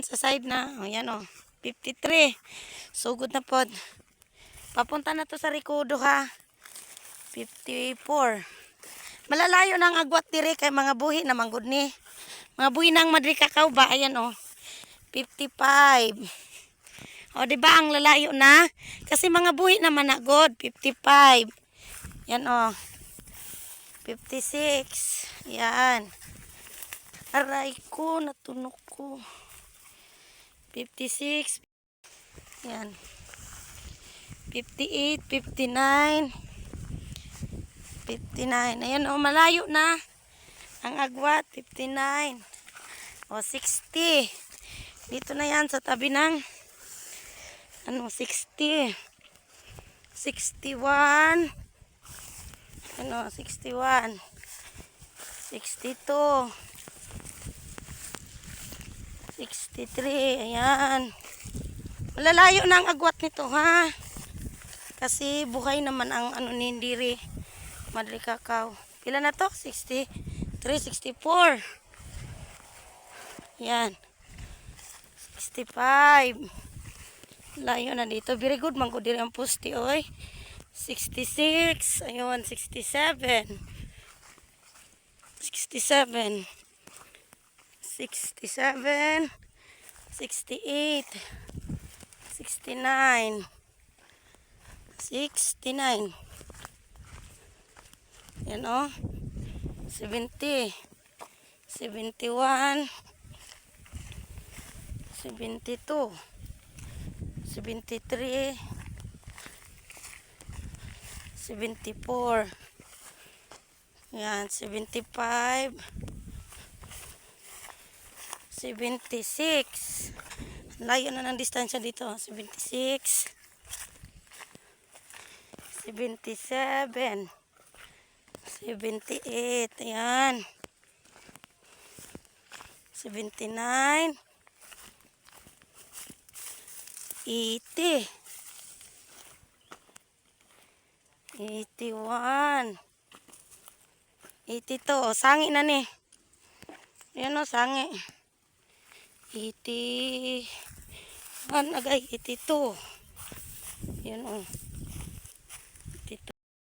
Sa side na. O, yan o. 53. Sugod na pod. Papunta na to sa Rikudo ha. 54. Malalayo na ang agwat dire kay mga buhi na manggod ni. Mga buhi nang Madri Cacao ba? Ayan o. 55. O, diba ang lalayo na? Kasi mga buhi naman na god. 55. Yan o. 56. Yan. Aray ko, natunog ko. 56. Yan. 58, 59. 59. Ayan o, malayo na. Ang agwat, 59. O, 60. Dito na yan sa tabi ng 60. 61. Ano, 61. 62. 63. Ayan. Malalayo na ang agwat nito ha. Kasi buhay naman ang nindiri. Madri Cacao. Pila na to? 63, 64. Yan. 65. Layo na dito. Very good. Mangko diri ang pusti oy. 66. Ayun, 67. 67. 67. 68. 69. 69. Yan o. 70. 71. 72. 73. 74. Yan. 75. 76. Layo na ng distansya dito. 76. 77. 78. Ayan. 79. 80. 81. 82. Sangi na ni. Ayan o, sangi. 81 agay. 82. Ayan o.